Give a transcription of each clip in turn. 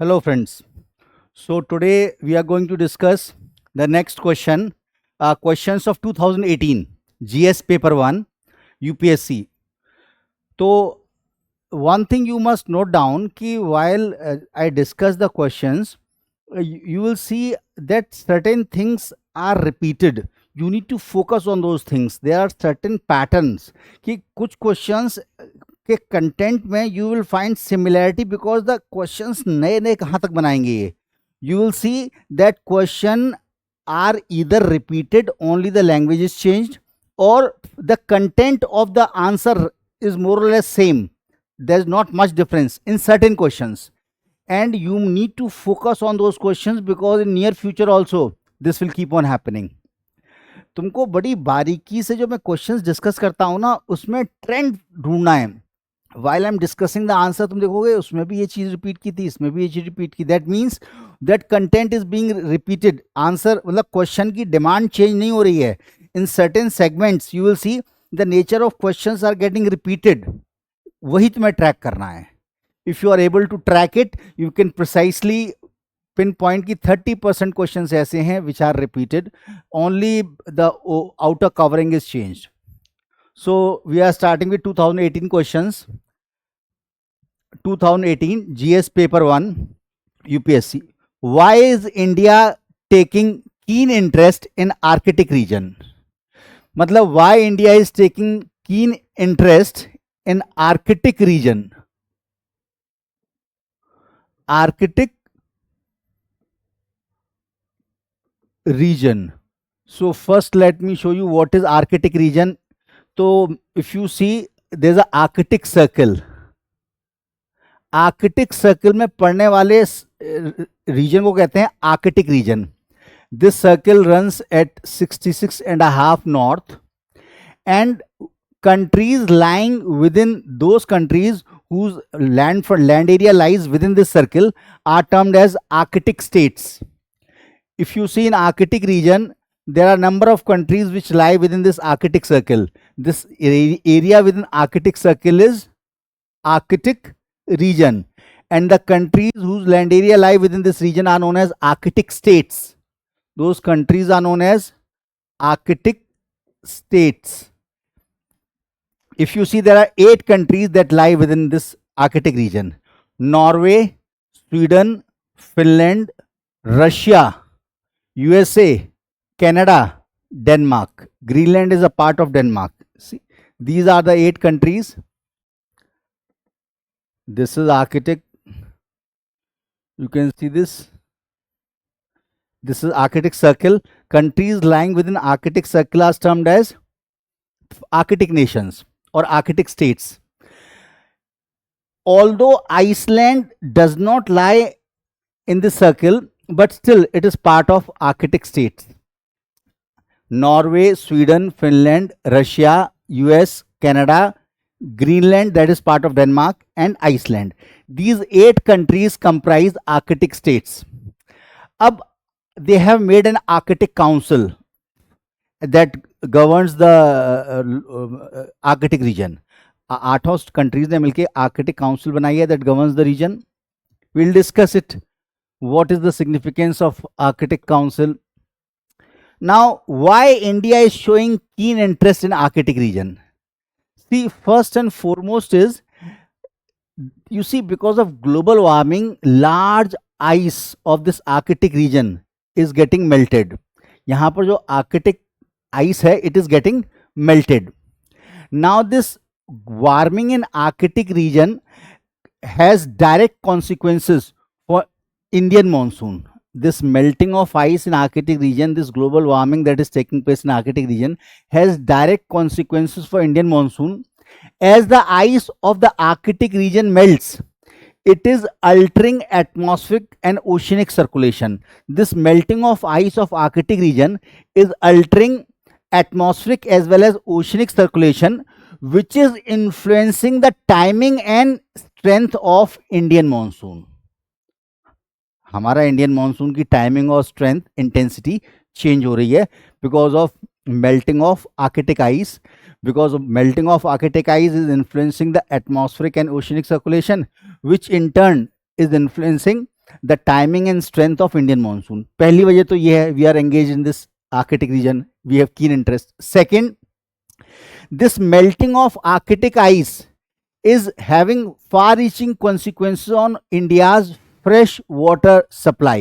Hello friends. So today we are going to discuss the next question, questions of 2018 GS paper 1 UPSC. So one thing you must note down कि while I discuss the questions, you will see that certain things are repeated. You need to focus on those things. There are certain patterns कि कुछ questions के content में you will find similarity because the questions नए नए कहाँ तक बनाएंगे ये you will see that question are either repeated only the language is changed और the content of the answer is more or less same. There's not much difference in certain questions, and you need to focus on those questions because in near future also this will keep on happening. तुमको बड़ी बारीकी से जो मैं questions discuss करता हूँ ना उसमें ट्रेंड ढूंढना है. While I am discussing the answer तुम देखोगे उसमें भी ये चीज़ रिपीट की थी, इसमें भी ये चीज़ रिपीट की. That means that content is being repeated. Answer मतलब क्वेश्चन की डिमांड चेंज नहीं हो रही है. In certain segments you will see the nature of questions are getting repeated. वही तुम्हें ट्रैक करना है. If you are able to track it you can precisely pin point की 30% क्वेश्चन ऐसे हैं which are repeated, only the outer covering is changed. So we are starting with 2018 questions. 2018 GS paper 1 UPSC. Why is India taking keen interest in Arctic region? मतलब why India is taking keen interest in Arctic region? Arctic region. So first let me show you what is Arctic region. तो if you see there is a Arctic circle. Arctic circle में पड़ने वाले region को कहते हैं Arctic region. This circle runs at 66.5 north and countries lying within those countries whose land area lies within this circle are termed as Arctic states. If you see in Arctic region, there are a number of countries which lie within this Arctic circle. This area within Arctic circle is Arctic region, and the countries whose land area lie within this region are known as Arctic states. Those countries are known as Arctic states. If you see, there are 8 countries that lie within this Arctic region: Norway, Sweden, Finland, Russia, USA, Canada, Denmark. Greenland is a part of Denmark. See, these are the 8 countries. This is Arctic. You can see this. This is Arctic circle. Countries lying within Arctic circle are termed as Arctic nations or Arctic states. Although Iceland does not lie in this circle, but still it is part of Arctic states. Norway, Sweden, Finland, Russia, US, Canada, Greenland, that is part of Denmark, and Iceland. These 8 countries comprise Arctic states. अब they have made an Arctic Council that governs the Arctic region. 8 countries ने मिलके Arctic Council बनाई है that governs the region. We'll discuss it. What is the significance of Arctic Council? Now, why India is showing keen interest in Arctic region? See, first and foremost is, you see, because of global warming, large ice of this Arctic region is getting melted. यहाँ पर जो Arctic ice है, it is getting melted. Now, this warming in Arctic region has direct consequences for Indian monsoon. This melting of ice in Arctic region, this global warming that is taking place in Arctic region has direct consequences for Indian monsoon. As the ice of the Arctic region melts, it is altering atmospheric and oceanic circulation. This melting of ice of Arctic region is altering atmospheric as well as oceanic circulation, which is influencing the timing and strength of Indian monsoon. हमारा Indian monsoon की timing और strength intensity change हो रही है because of melting of Arctic ice. Because of melting of Arctic ice is influencing the atmospheric and oceanic circulation, which in turn is influencing the timing and strength of Indian monsoon. पहली वजह तो ये है, we are engage in this Arctic region, we have keen interest. Second, this melting of Arctic ice is having far-reaching consequences on India's fresh water supply.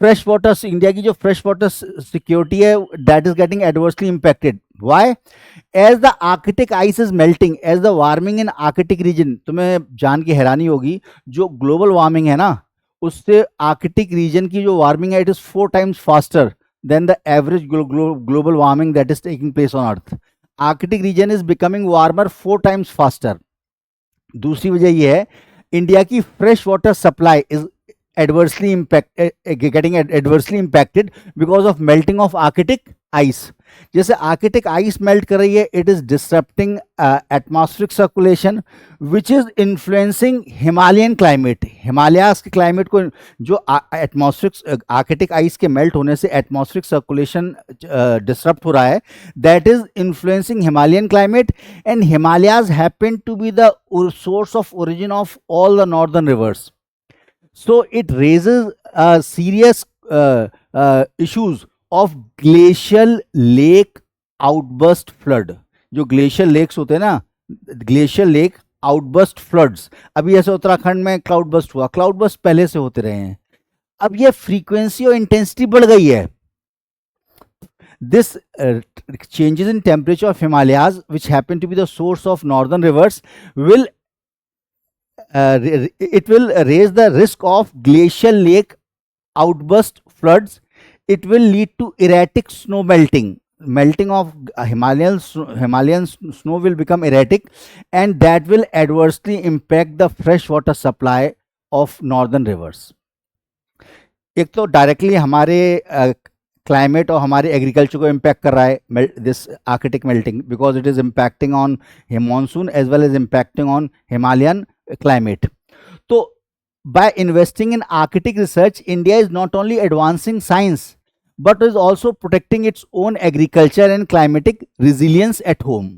Fresh water, India की जो fresh water security है, that is getting adversely impacted. Why? As the Arctic ice is melting, as the warming in Arctic region, तुम्हें जान के हैरानी होगी, जो global warming है ना, उससे Arctic region की जो warming है, it is 4 times faster than the average global warming that is taking place on Earth. Arctic region is becoming warmer 4 times faster. दूसरी वजह यह है, इंडिया की fresh water supply is adversely getting adversely impacted because of melting of Arctic ice. जैसे Arctic ice melt कर रही है, it is disrupting atmospheric circulation which is influencing Himalayan climate. Himalayas के climate को, जो atmospheric Arctic ice के melt होने से atmospheric circulation disrupt हो रहा है, that is influencing Himalayan climate, and Himalayas happen to be the source of origin of all the northern rivers. So it raises serious issues of glacial lake outburst flood. जो glacial lakes होते हैं ना, glacial lake outburst floods, अभी ऐसे उत्तराखंड में cloud burst हुआ, cloud burst पहले से होते रहे हैं, अब ये फ्रीक्वेंसी और इंटेंसिटी बढ़ गई है. This changes in temperature of Himalayas, which happen to be the source of northern rivers, will it will raise the risk of glacial lake outburst floods. It will lead to erratic snow melting. Melting of Himalayan snow will become erratic, and that will adversely impact the freshwater supply of northern rivers. एक तो directly हमारे climate और हमारे agriculture को impact कर रहा है this Arctic melting, because it is impacting on monsoon as well as impacting on Himalayan climate. So by investing in Arctic research, India is not only advancing science but is also protecting its own agriculture and climatic resilience at home.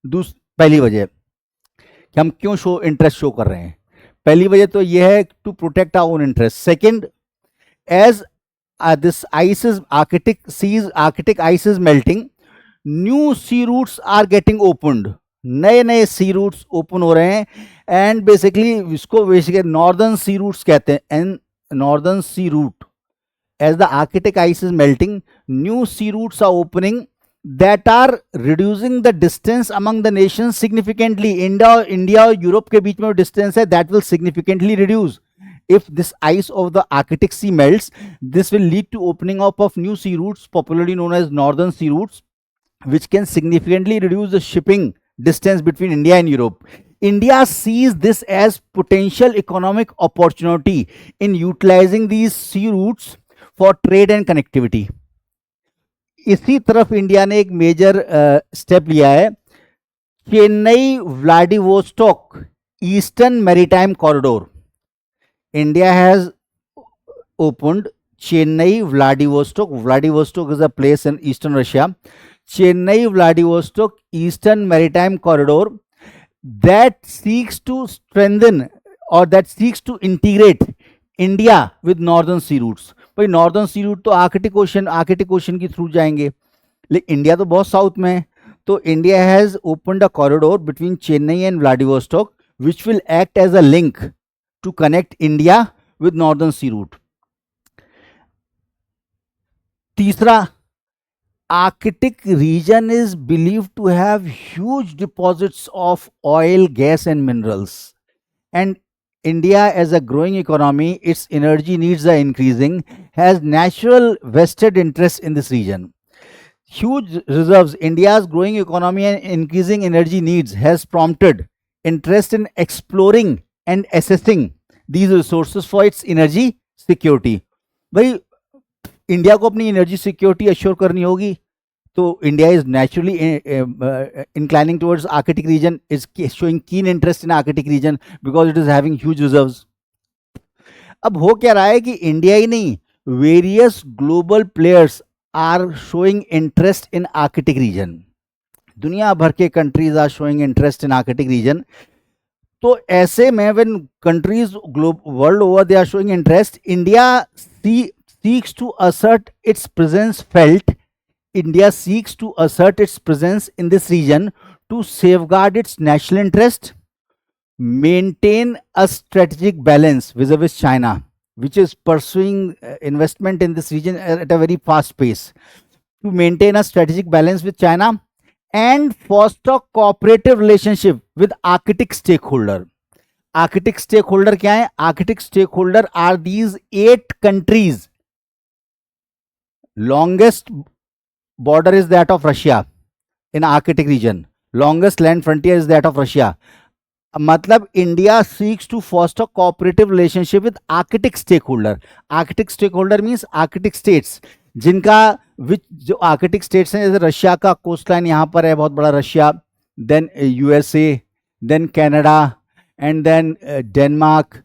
पहली वजह कि हम क्यों interest show कर रहे हैं, पहली वजह तो यह है to protect our own interest. Second, as this ice is Arctic ice is melting, new sea routes are getting opened. नए नए सी रूट्स ओपन हो रहे हैं, एंड बेसिकली इसको बेसिकली नॉर्दर्न सी रूट्स कहते हैं. And northern sea route, as the Arctic ice is melting, new sea routes are opening that are reducing the distance among the nations significantly. India और Europe के बीच में जो distance है, that will significantly reduce. If this ice of the Arctic Sea melts, this will lead to opening up of new sea routes, popularly known as northern sea routes, which can significantly reduce the shipping distance between India and Europe. India sees this as potential economic opportunity in utilizing these sea routes for trade and connectivity. इसी तरफ India ने एक major step लिया है, Chennai Vladivostok eastern maritime corridor. India has opened Chennai Vladivostok. Vladivostok is a place in eastern Russia. Chennai Vladivostok Eastern Maritime Corridor that seeks to strengthen or that seeks to integrate India with northern sea routes. भाई northern sea route तो Arctic ocean के through जाएंगे, लेकिन India तो बहुत south में है. तो India has opened a corridor between Chennai and Vladivostok which will act as a link to connect India with northern sea route. तीसरा, Arctic region is believed to have huge deposits of oil, gas and minerals, and India as a growing economy, its energy needs are increasing, has natural vested interest in this region. Huge reserves, India's growing economy and increasing energy needs has prompted interest in exploring and assessing these resources for its energy security. भाई India को अपनी energy security assure करनी होगी, तो India is naturally inclining towards Arctic region, is showing keen interest in Arctic region because it is having huge reserves. अब हो क्या रहा है कि इंडिया ही नहीं, various global players are showing interest in Arctic region. दुनिया भर के countries are showing interest in Arctic region. तो ऐसे में when countries world over they are showing interest, India seeks to assert its presence felt India seeks to assert its presence in this region to safeguard its national interest, maintain a strategic balance vis-a-vis China, which is pursuing investment in this region at a very fast pace, to maintain a strategic balance with China and foster cooperative relationship with Arctic stakeholder. Arctic stakeholder क्या है? Arctic stakeholder are these 8 countries. Longest border is that of Russia in Arctic region. Longest land frontier is that of Russia. मतलब India seeks to foster cooperative relationship with Arctic stake holder. Arctic stake holder means Arctic states, जिनका which जो Arctic states हैं, जैसे Russia का coast line यहाँ पर है, बहुत बड़ा Russia, then USA, then Canada, and then Denmark,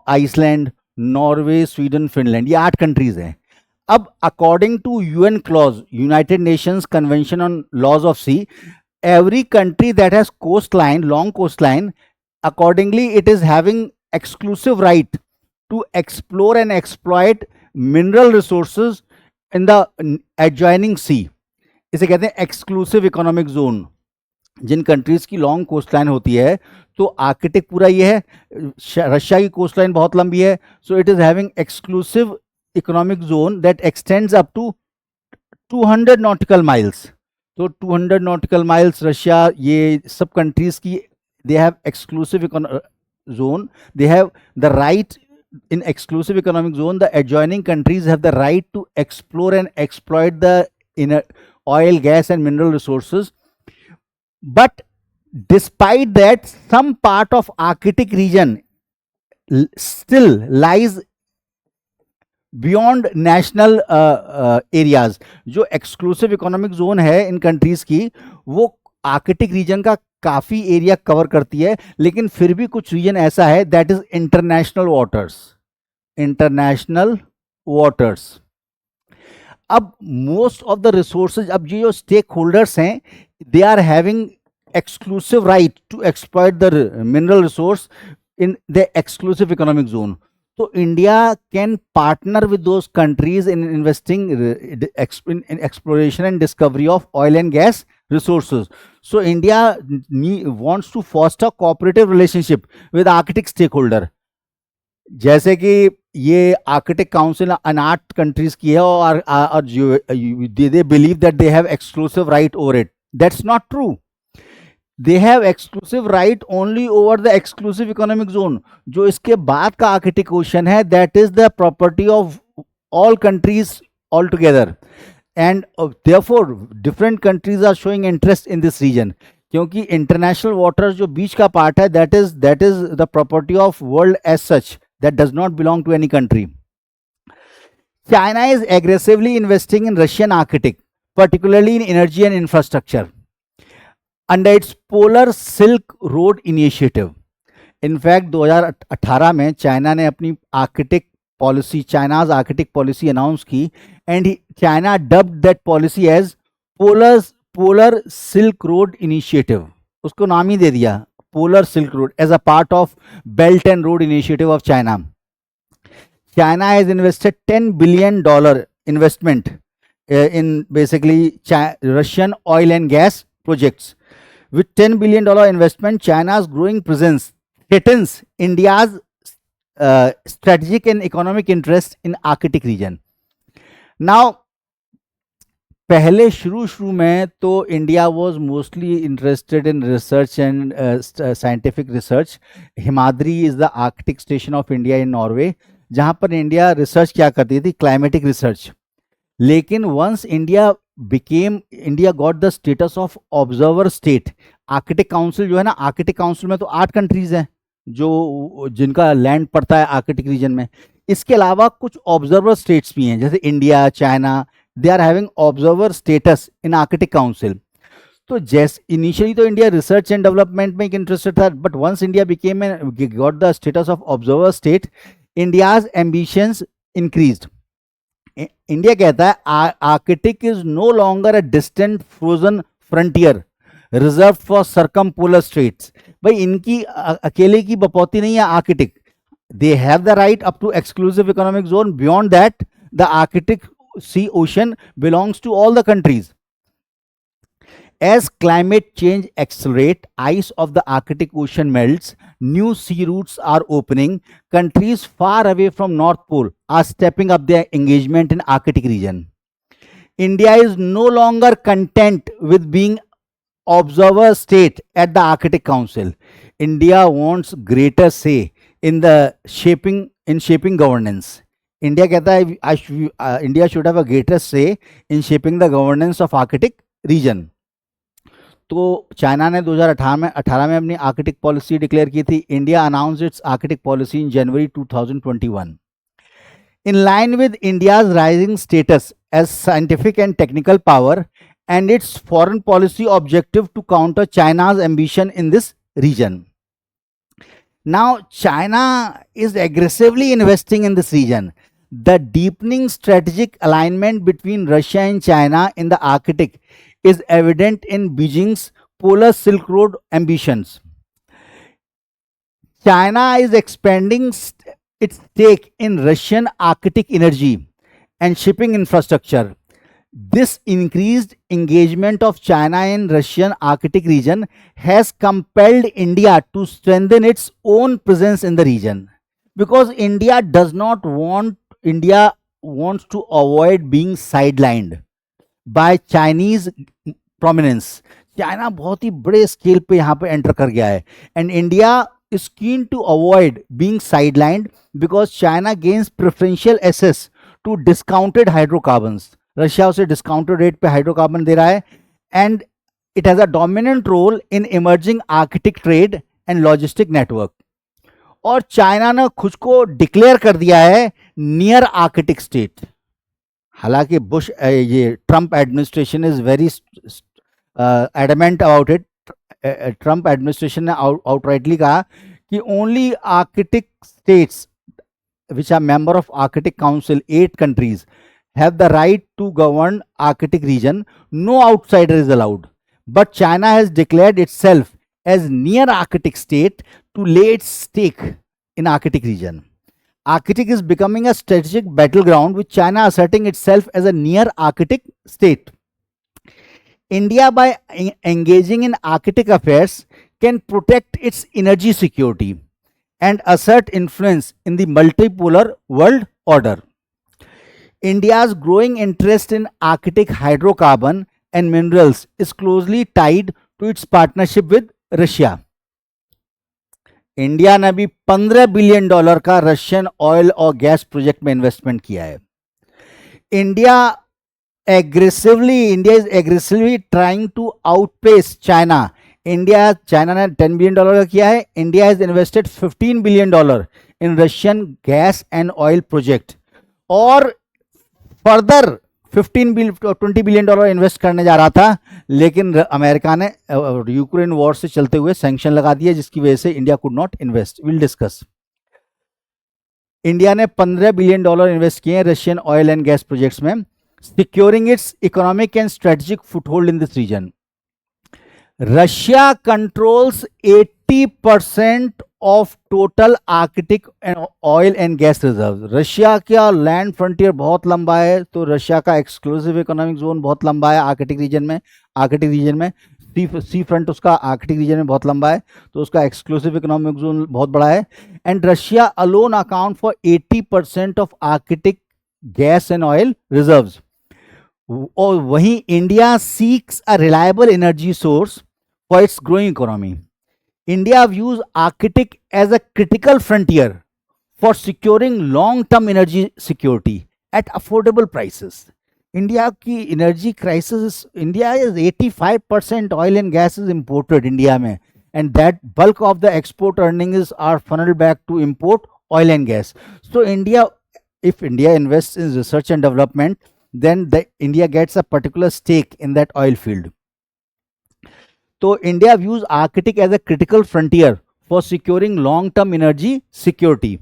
Iceland, Norway, Sweden, Finland. ये 8 कंट्रीज हैं. अब according to UN clause, United Nations convention on laws of sea, every country that has coastline, long coastline, accordingly it is having exclusive right to explore and exploit mineral resources in the adjoining sea. इसे कहते हैं exclusive economic zone. जिन countries की long coastline होती है, तो Arctic पूरा ये है, रशिया की कोस्टलाइन बहुत लंबी है, so it is having exclusive economic zone that extends up to 200 nautical miles. तो 200 नॉटिकल माइल्स रशिया, ये सब कंट्रीज की, they have exclusive zone, they have the right in exclusive economic zone. The adjoining countries have the right to explore and exploit the inner oil, gas and mineral resources. But despite that, some part of Arctic region still lies beyond national areas. जो exclusive economic zone है इन countries की, वो Arctic region का काफी area cover करती है, लेकिन फिर भी कुछ रीजन ऐसा है that is international waters. International waters. अब मोस्ट ऑफ द रिसोर्सेज, अब ये जो स्टेक होल्डर्स हैं, they are having exclusive right to exploit the mineral resource in the exclusive economic zone. So India can partner with those countries in investing in exploration and discovery of oil and gas resources. So India wants to foster cooperative relationship with Arctic stakeholder. जैसे कि ये Arctic council 8 countries की है, और they believe that they have exclusive right over it. That's not true. They have exclusive right only over the exclusive economic zone. जो इसके बाद का आर्कटिक ओशन है, that is the property of all countries altogether, and therefore different countries are showing interest in this region. क्योंकि international waters जो बीच का part है, that is the property of world as such, that does not belong to any country. China is aggressively investing in Russian Arctic, particularly in energy and infrastructure, under its Polar Silk Road initiative. In fact, 2018 में China ने अपनी Arctic policy, China's Arctic policy announce की, and China dubbed that policy as polar silk road initiative. उसको नाम ही दे दिया polar silk road, as a part of belt and road initiative of China. China has invested $10 billion investment in basically Russian oil and gas projects. With $10 billion investment, China's growing presence threatens India's strategic and economic interest in Arctic region. Now, पहले शुरू में तो India was mostly interested in research and scientific research. Himadri is the Arctic station of India in Norway, जहाँ पर India research क्या करती थी, climatic research. लेकिन once India got the status of observer state, Arctic council जो है ना, Arctic council में तो 8 कंट्रीज हैं जिनका लैंड पड़ता है आर्कटिक रीजन में. इसके अलावा कुछ ऑब्जर्वर स्टेट्स भी हैं, जैसे India, China, they are having observer status in Arctic council. तो जैसे इनिशियली तो इंडिया रिसर्च एंड डेवलपमेंट में इंटरेस्टेड था, but once India became got the status of observer state, India's ambitions increased. India कहता है Arctic is no longer a distant frozen frontier, reserve for circumpolar states. भाई इनकी अकेले की बपौती नहीं है Arctic, they have the right up to exclusive economic zone. Beyond that, the Arctic Sea Ocean belongs to all the countries. As climate change accelerates, ice of the Arctic Ocean melts, new sea routes are opening. Countries far away from North Pole are stepping up their engagement in Arctic region. India is no longer content with being observer state at the Arctic Council. India wants greater say in the shaping governance. India कहता है India should have a greater say in shaping the governance of Arctic region. तो China ने 2018 में अपनी Arctic policy declare की थी. India announced it's Arctic policy in January 2021. In line with India's rising status as scientific and technical power and its foreign policy objective to counter China's ambition in this region. Now, China is aggressively investing in this region. The deepening strategic alignment between Russia and China in the Arctic is evident in Beijing's Polar Silk Road ambitions. China is expanding its stake in Russian Arctic energy and shipping infrastructure. This increased engagement of China in Russian Arctic region has compelled India to strengthen its own presence in the region, because India wants to avoid being sidelined by Chinese prominence. China बहुत ही बड़े scale पे यहाँ पे enter कर गया है, and India is keen to avoid being sidelined because China gains preferential access to discounted hydrocarbons. Russia उसे discounted rate पे हाइड्रोकार्बन दे रहा है, and it has a dominant role in emerging Arctic trade and logistic network. और China ने खुद को declare कर दिया है नियर आर्कटिक स्टेट. हालांकि बुश ये Trump administration is very adamant about it. Trump administration ने आउटराइटली कहा कि only Arctic states which are member of Arctic council, 8 countries, have the right to govern Arctic region. No outsider is allowed. But China has declared itself as near Arctic state to lay its stake in Arctic region. Arctic is becoming a strategic battleground, with China asserting itself as a near Arctic state. India, by engaging in Arctic affairs, can protect its energy security and assert influence in the multipolar world order. India's growing interest in Arctic hydrocarbon and minerals is closely tied to its partnership with Russia. India ने भी $15 billion का Russian oil और gas project में investment किया है. India is aggressively trying to outpace China. China ने $10 billion का किया है. India has invested $15 billion in Russian gas and oil project, और फर्दर 20 बिलियन डॉलर इन्वेस्ट करने जा रहा था, लेकिन अमेरिका ने यूक्रेन वॉर से चलते हुए सैंक्शन लगा दिए, जिसकी वजह से India could not invest. Will discuss. India ने $15 बिलियन इन्वेस्ट किए Russian oil and gas projects में, securing its economic and strategic foothold in this region. Russia controls 80% of total Arctic oil and gas reserve. Russia का land frontier बहुत लंबा है, तो Russia का exclusive economic zone बहुत लंबा है आर्कटिक रीजन में. सी फ्रंट उसका आर्कटिक रीजन में बहुत लंबा है, तो उसका एक्सक्लूसिव इकोनॉमिक जोन बहुत बड़ा है. And Russia alone account for 80% of Arctic gas and oil reserves. और वहीं India seeks a reliable energy source for its growing economy. India views Arctic as a critical frontier for securing long-term energy security at affordable prices. India की energy crisis, India is 85% oil and gas is imported India में, and that bulk of the export earnings are funneled back to import oil and gas. So if India invests in research and development, then India gets a particular stake in that oil field. So India views Arctic as a critical frontier for securing long-term energy security.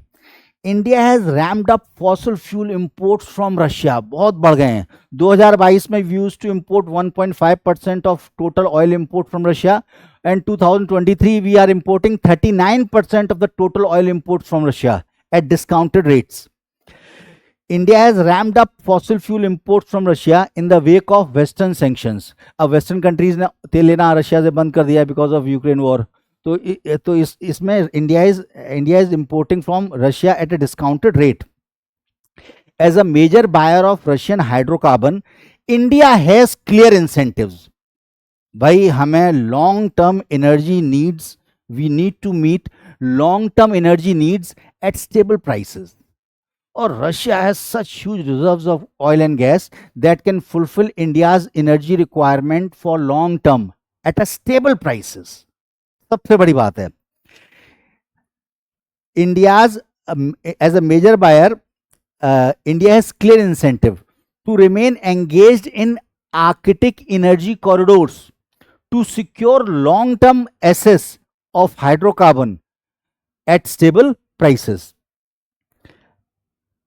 India has rammed up fossil fuel imports from Russia, बहुत बढ़ गए हैं। 2022 में we used to import 1.5% of total oil import from Russia, and 2023 we are importing 39% of the total oil imports from Russia at discounted rates. India has ramped up fossil fuel imports from Russia in the wake of Western sanctions. अब Western countries ने तेल लेना Russia से बंद कर दिया because of Ukraine war. तो इसमें India is importing from Russia at a discounted rate. As a major buyer of Russian hydrocarbon, India has clear incentives. भाई हमें long term energy needs, we need to meet long term energy needs at stable prices, और Russia has such huge reserves of oil and gas that can fulfil India's energy requirement for long term at a stable prices. सबसे बड़ी बात है, India's as a major buyer, India has clear incentive to remain engaged in Arctic energy corridors to secure long-term access of hydrocarbon at stable prices.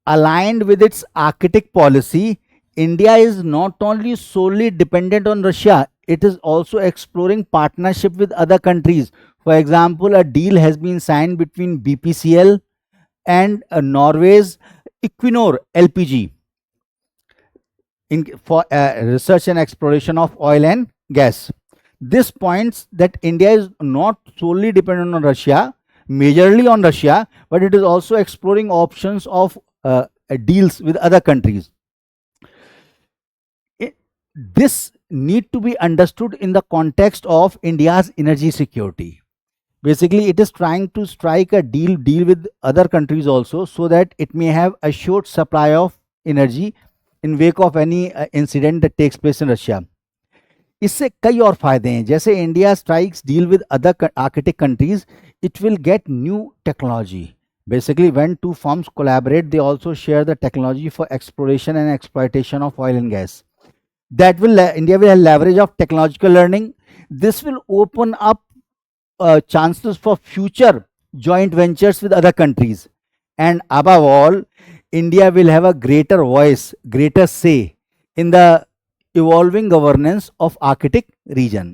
Aligned with its Arctic policy, India is not only solely dependent on Russia, it is also exploring partnership with other countries. For example, a deal has been signed between BPCL and Norway's Equinor LPG for research and exploration of oil and gas. This points that India is not solely dependent on Russia, majorly on Russia, but it is also exploring options of deals with other countries. This need to be understood in the context of India's energy security. Basically, it is trying to strike a deal with other countries also, so that it may have assured supply of energy in wake of any incident that takes place in Russia. इससे कई और फायदे हैं, जैसे India strikes deal with other Arctic countries, it will get new technology. Basically, when two firms collaborate, they also share the technology for exploration and exploitation of oil and gas. That will India will have leverage of technological learning. This will open up chances for future joint ventures with other countries, and above all, India will have a greater voice, greater say in the evolving governance of Arctic region.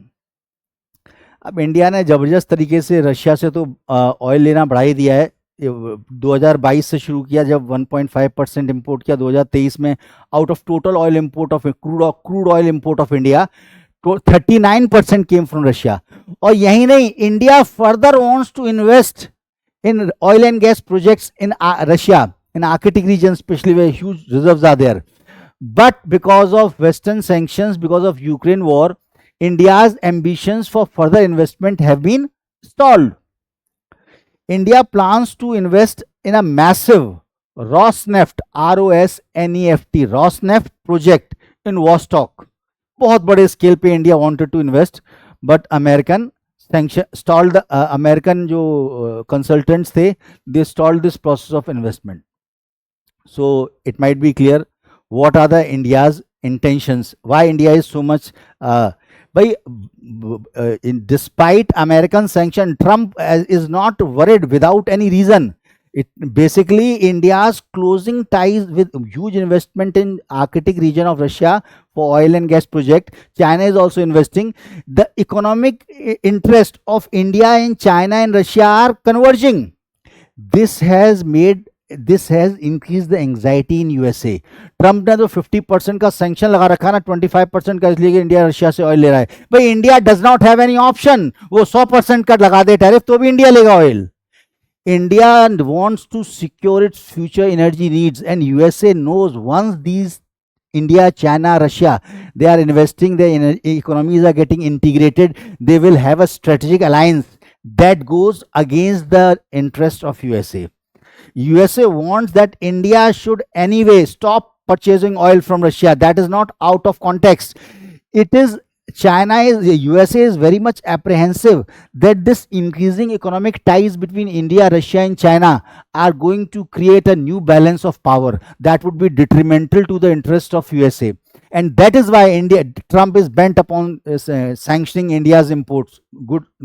अब India ने जबरदस्त तरीके से Russia से तो oil लेना बढ़ा ही दिया है. 2022 से शुरू किया, जब 1.5% इंपोर्ट किया. 2023 में out of total oil import of crude oil import of India 39% came from Russia. और यही नहीं, India further wants to invest in oil and gas projects in Russia, in Arctic region, especially where huge reserves are there. But because of Western sanctions, because of Ukraine war, India's ambitions for further investment have been stalled. India plans to invest in a massive Rosneft, R-O-S-N-E-F-T, Rosneft project in Vostok. बहुत बड़े scale पे India wanted to invest, but American stalled the American जो consultants थे, they stalled this process of investment. So it might be clear what are the India's intentions, why India is so much despite American sanction, Trump is not worried without any reason. It basically, India's closing ties with huge investment in Arctic region of Russia for oil and gas project. China is also investing. The economic interest of India in China and Russia are converging. This has increased the anxiety in USA. Trump ने तो 50% का sanction लगा रखा ना, 25% का, इसलिए कि India Russia से ऑयल ले रहा है. भाई India does not have any option. वो 100% का लगा दे टैरिफ तो भी इंडिया लेगा oil. India wants to secure its future energy needs, and USA knows once these India, China, Russia, they are investing, their economies are getting integrated, they will have a strategic alliance that goes against the interest of USA. USA wants that India should anyway stop purchasing oil from Russia. That is not out of context. It is USA is very much apprehensive that this increasing economic ties between India, Russia and China are going to create a new balance of power that would be detrimental to the interest of USA. And that is why Trump is bent upon sanctioning India's imports,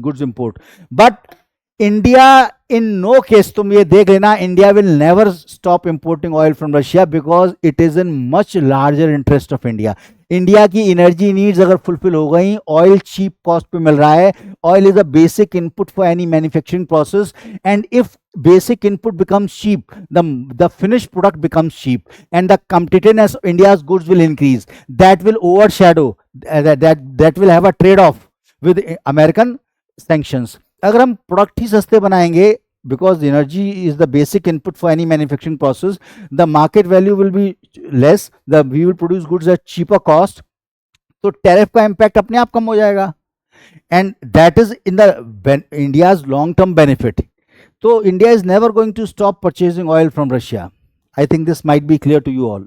goods import. But India in no case, तुम ये देख लेना, India will never stop importing oil from Russia because it is in much larger interest of India. India की energy needs अगर fulfil हो गई, oil cheap cost पे मिल रहा है. Oil is a basic input for any manufacturing process, and if basic input becomes cheap, the finished product becomes cheap, and the competitiveness of India's goods will increase. That will overshadow, that will have a trade off with American sanctions. अगर हम product ही सस्ते बनाएंगे, because energy is the basic input for any manufacturing process, the market value will be less, we will produce goods at cheaper cost, तो tariff का impact अपने आप कम हो जाएगा, and that is in the India's long term benefit. So India is never going to stop purchasing oil from Russia. I think this might be clear to you all.